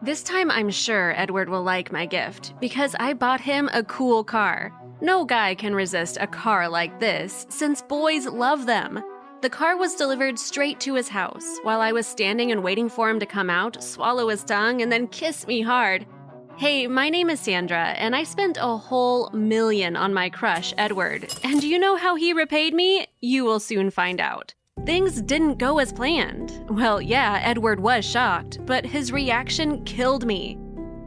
This time I'm sure Edward will like my gift, because I bought him a cool car. No guy can resist a car like this, since boys love them. The car was delivered straight to his house, while I was standing and waiting for him to come out, swallow his tongue, and then kiss me hard. Hey, my name is Sandra, and I spent a whole $1,000,000 on my crush, Edward. And do you know how he repaid me? You will soon find out. Things didn't go as planned. Well, yeah, Edward was shocked, but his reaction killed me.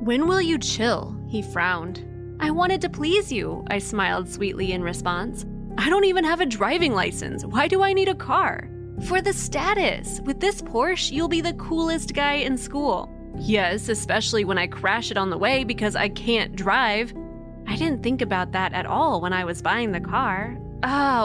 "When will you chill?" he frowned. "I wanted to please you," I smiled sweetly in response. "I don't even have a driving license. Why do I need a car?" "For the status. With this Porsche, you'll be the coolest guy in school." "Yes, especially when I crash it on the way because I can't drive." I didn't think about that at all when I was buying the car.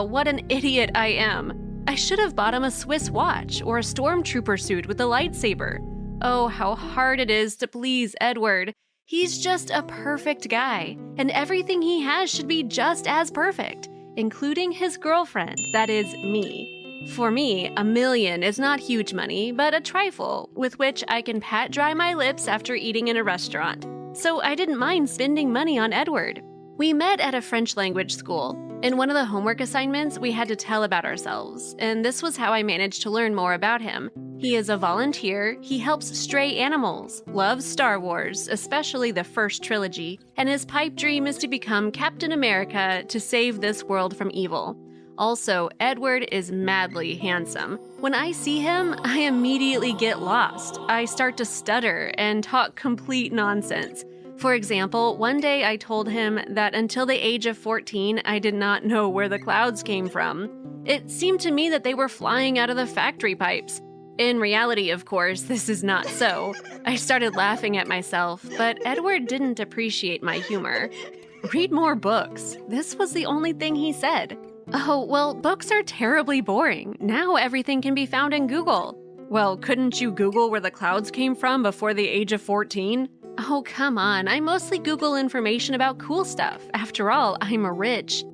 What an idiot I am. I should have bought him a Swiss watch or a stormtrooper suit with a lightsaber. Oh, how hard it is to please Edward. He's just a perfect guy, and everything he has should be just as perfect, including his girlfriend, that is, me. For me, $1,000,000 is not huge money, but a trifle, with which I can pat dry my lips after eating in a restaurant. So I didn't mind spending money on Edward. We met at a French language school. In one of the homework assignments, we had to tell about ourselves, and this was how I managed to learn more about him. He is a volunteer, he helps stray animals, loves Star Wars, especially the first trilogy, and his pipe dream is to become Captain America to save this world from evil. Also, Edward is madly handsome. When I see him, I immediately get lost. I start to stutter and talk complete nonsense. For example, one day I told him that until the age of 14, I did not know where the clouds came from. It seemed to me that they were flying out of the factory pipes. In reality, of course, this is not so. I started laughing at myself, but Edward didn't appreciate my humor. "Read more books." This was the only thing he said. "Oh, well, books are terribly boring. Now everything can be found in Google." "Well, couldn't you Google where the clouds came from before the age of 14? "Oh, come on, I mostly Google information about cool stuff. After all, I'm rich."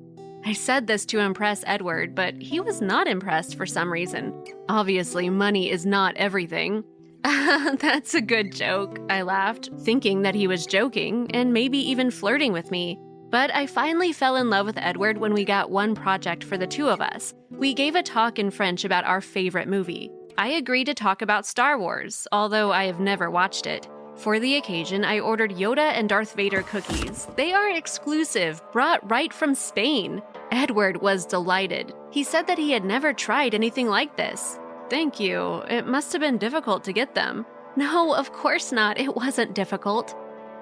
I said this to impress Edward, but he was not impressed for some reason. Obviously, money is not everything. "That's a good joke," I laughed, thinking that he was joking and maybe even flirting with me. But I finally fell in love with Edward when we got one project for the two of us. We gave a talk in French about our favorite movie. I agreed to talk about Star Wars, although I have never watched it. For the occasion, I ordered Yoda and Darth Vader cookies. They are exclusive, brought right from Spain. Edward was delighted. He said that he had never tried anything like this. "Thank you. It must have been difficult to get them." "No, of course not. It wasn't difficult."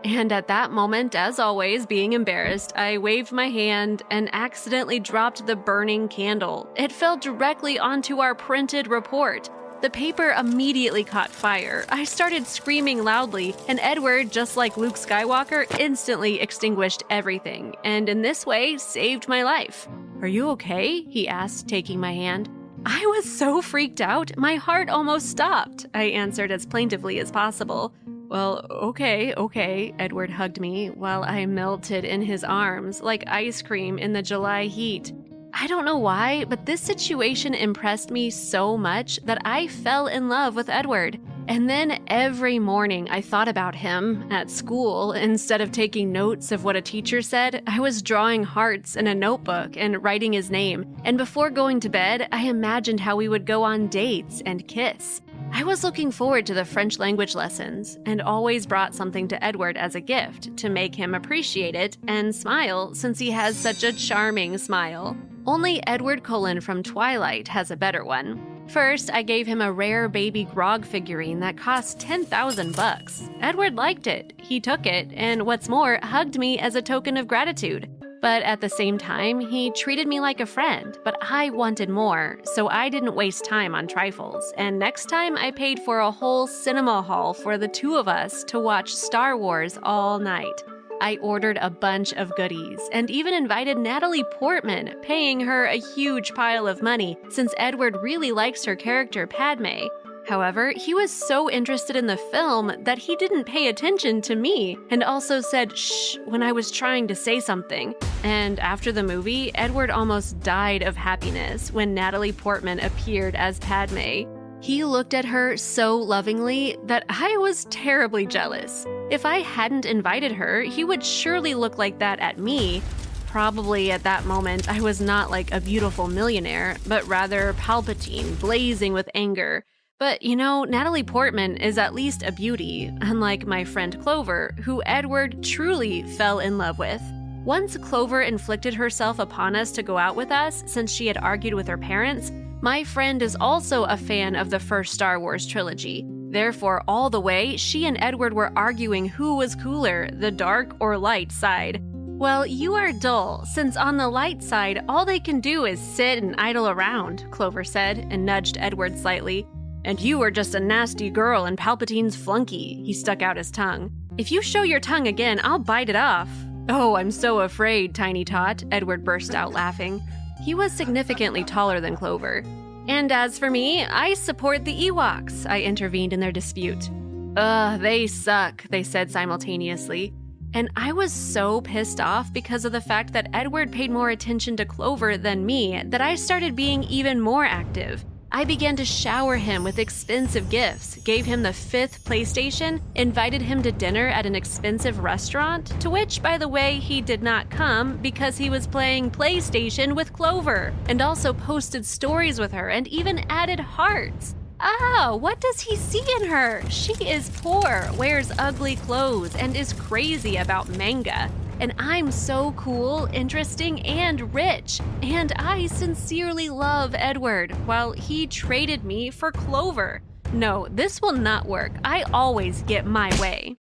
And at that moment, as always, being embarrassed, I waved my hand and accidentally dropped the burning candle. It fell directly onto our printed report. The paper immediately caught fire. I started screaming loudly, and Edward, just like Luke Skywalker, instantly extinguished everything, and in this way, saved my life. "Are you okay?" he asked, taking my hand. I was so freaked out, my heart almost stopped. I answered as plaintively as possible. "Well, okay," Edward hugged me while I melted in his arms like ice cream in the July heat. I don't know why, but this situation impressed me so much that I fell in love with Edward. And then every morning I thought about him at school. Instead of taking notes of what a teacher said, I was drawing hearts in a notebook and writing his name. And before going to bed, I imagined how we would go on dates and kiss. I was looking forward to the French language lessons and always brought something to Edward as a gift to make him appreciate it and smile since he has such a charming smile. Only Edward Cullen from Twilight has a better one. First, I gave him a rare baby Grog figurine that cost $10,000. Edward liked it, he took it, and what's more, hugged me as a token of gratitude. But at the same time, he treated me like a friend, but I wanted more, so I didn't waste time on trifles, and next time I paid for a whole cinema hall for the two of us to watch Star Wars all night. I ordered a bunch of goodies and even invited Natalie Portman, paying her a huge pile of money since Edward really likes her character Padme. However, he was so interested in the film that he didn't pay attention to me and also said shh when I was trying to say something. And after the movie, Edward almost died of happiness when Natalie Portman appeared as Padme. He looked at her so lovingly that I was terribly jealous. If I hadn't invited her, he would surely look like that at me. Probably at that moment, I was not like a beautiful millionaire, but rather Palpatine, blazing with anger. But Natalie Portman is at least a beauty, unlike my friend Clover, who Edward truly fell in love with. Once Clover inflicted herself upon us to go out with us since she had argued with her parents, my friend is also a fan of the first Star Wars trilogy. Therefore, all the way, she and Edward were arguing who was cooler, the dark or light side. Well, you are dull, since on the light side, all they can do is sit and idle around, Clover said, and nudged Edward slightly. And you are just a nasty girl and Palpatine's flunky, he stuck out his tongue. If you show your tongue again, I'll bite it off. Oh, I'm so afraid, Tiny Tot, Edward burst out laughing. He was significantly taller than Clover. And as for me, I support the Ewoks, I intervened in their dispute. They suck, they said simultaneously. And I was so pissed off because of the fact that Edward paid more attention to Clover than me that I started being even more active. I began to shower him with expensive gifts, gave him the 5th PlayStation, invited him to dinner at an expensive restaurant, to which, by the way, he did not come because he was playing PlayStation with Clover, and also posted stories with her and even added hearts. What does he see in her? She is poor, wears ugly clothes, and is crazy about manga. And I'm so cool, interesting, and rich. And I sincerely love Edward, while he traded me for Clover. No, this will not work. I always get my way.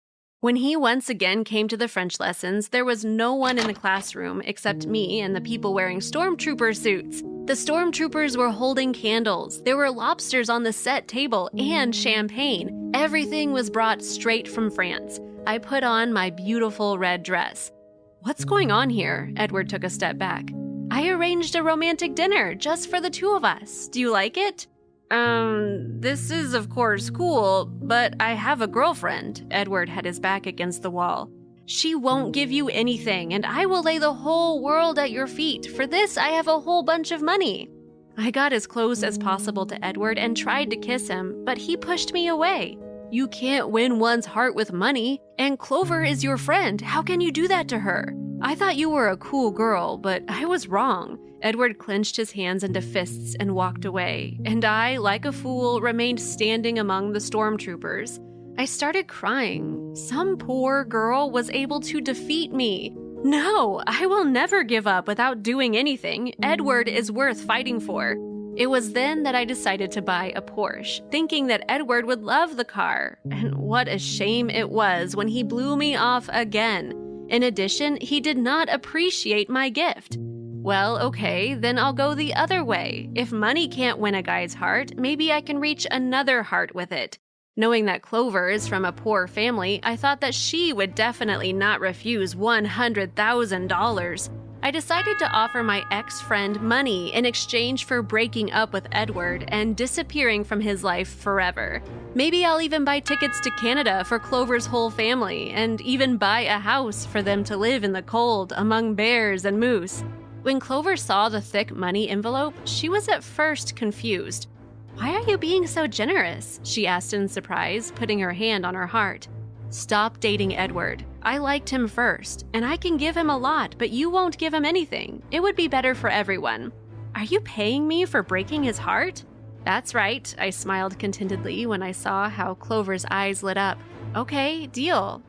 When he once again came to the French lessons, there was no one in the classroom except me and the people wearing stormtrooper suits. The stormtroopers were holding candles, there were lobsters on the set table, and champagne. Everything was brought straight from France. I put on my beautiful red dress. What's going on here? Edward took a step back. I arranged a romantic dinner just for the two of us. Do you like it? This is of course cool, but I have a girlfriend. Edward had his back against the wall. She won't give you anything, and I will lay the whole world at your feet. For this, I have a whole bunch of money. I got as close as possible to Edward and tried to kiss him, but he pushed me away. You can't win one's heart with money, and Clover is your friend. How can you do that to her? I thought you were a cool girl, but I was wrong. Edward clenched his hands into fists and walked away, and I, like a fool, remained standing among the stormtroopers. I started crying. Some poor girl was able to defeat me. No, I will never give up without doing anything. Edward is worth fighting for. It was then that I decided to buy a Porsche, thinking that Edward would love the car. And what a shame it was when he blew me off again. In addition, he did not appreciate my gift. Well, okay, then I'll go the other way. If money can't win a guy's heart, maybe I can reach another heart with it. Knowing that Clover is from a poor family, I thought that she would definitely not refuse $100,000. I decided to offer my ex-friend money in exchange for breaking up with Edward and disappearing from his life forever. Maybe I'll even buy tickets to Canada for Clover's whole family, and even buy a house for them to live in the cold among bears and moose. When Clover saw the thick money envelope, she was at first confused. "Why are you being so generous?" she asked in surprise, putting her hand on her heart. "Stop dating Edward. I liked him first, and I can give him a lot, but you won't give him anything. It would be better for everyone." "Are you paying me for breaking his heart?" "That's right," I smiled contentedly when I saw how Clover's eyes lit up. "Okay, deal."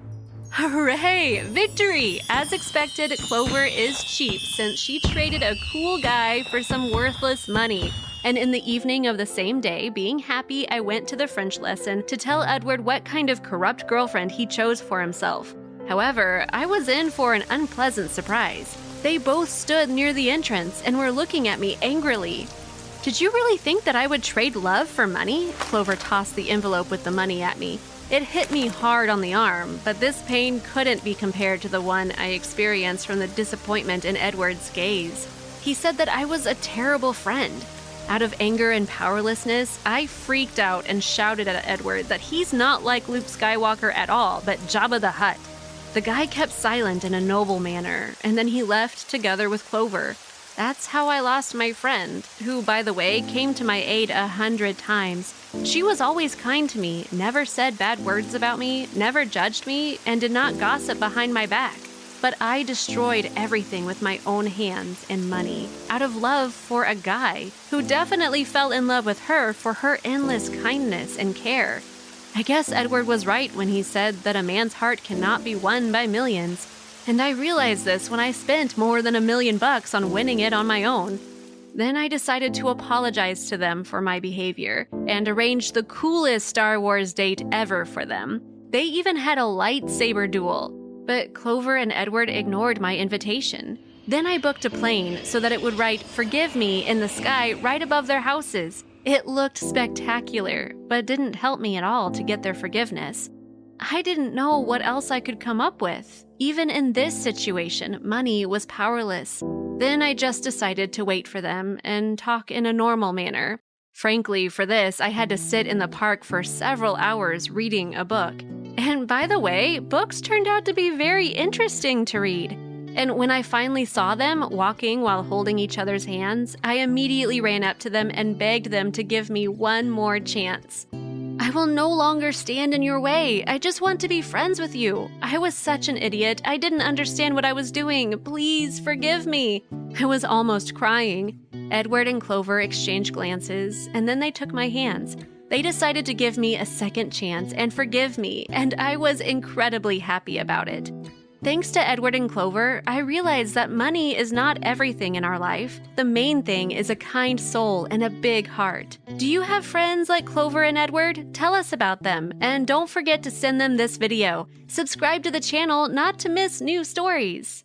Hooray! Victory! As expected, Clover is cheap since she traded a cool guy for some worthless money. And in the evening of the same day, being happy, I went to the French lesson to tell Edward what kind of corrupt girlfriend he chose for himself. However, I was in for an unpleasant surprise. They both stood near the entrance and were looking at me angrily. "Did you really think that I would trade love for money?" Clover tossed the envelope with the money at me. It hit me hard on the arm, but this pain couldn't be compared to the one I experienced from the disappointment in Edward's gaze. He said that I was a terrible friend. Out of anger and powerlessness, I freaked out and shouted at Edward that he's not like Luke Skywalker at all, but Jabba the Hutt. The guy kept silent in a noble manner, and then he left together with Clover. That's how I lost my friend, who, by the way, came to my aid 100 times. She was always kind to me, never said bad words about me, never judged me, and did not gossip behind my back. But I destroyed everything with my own hands and money, out of love for a guy who definitely fell in love with her for her endless kindness and care. I guess Edward was right when he said that a man's heart cannot be won by millions. And I realized this when I spent more than $1 million on winning it on my own. Then I decided to apologize to them for my behavior and arranged the coolest Star Wars date ever for them. They even had a lightsaber duel, but Clover and Edward ignored my invitation. Then I booked a plane so that it would write "Forgive me" in the sky right above their houses. It looked spectacular, but didn't help me at all to get their forgiveness. I didn't know what else I could come up with. Even in this situation, money was powerless. Then I just decided to wait for them and talk in a normal manner. Frankly, for this, I had to sit in the park for several hours reading a book. And by the way, books turned out to be very interesting to read. And when I finally saw them walking while holding each other's hands, I immediately ran up to them and begged them to give me one more chance. I will no longer stand in your way. I just want to be friends with you. I was such an idiot. I didn't understand what I was doing. Please forgive me. I was almost crying. Edward and Clover exchanged glances, and then they took my hands. They decided to give me a second chance and forgive me, and I was incredibly happy about it. Thanks to Edward and Clover, I realized that money is not everything in our life. The main thing is a kind soul and a big heart. Do you have friends like Clover and Edward? Tell us about them, and don't forget to send them this video. Subscribe to the channel not to miss new stories.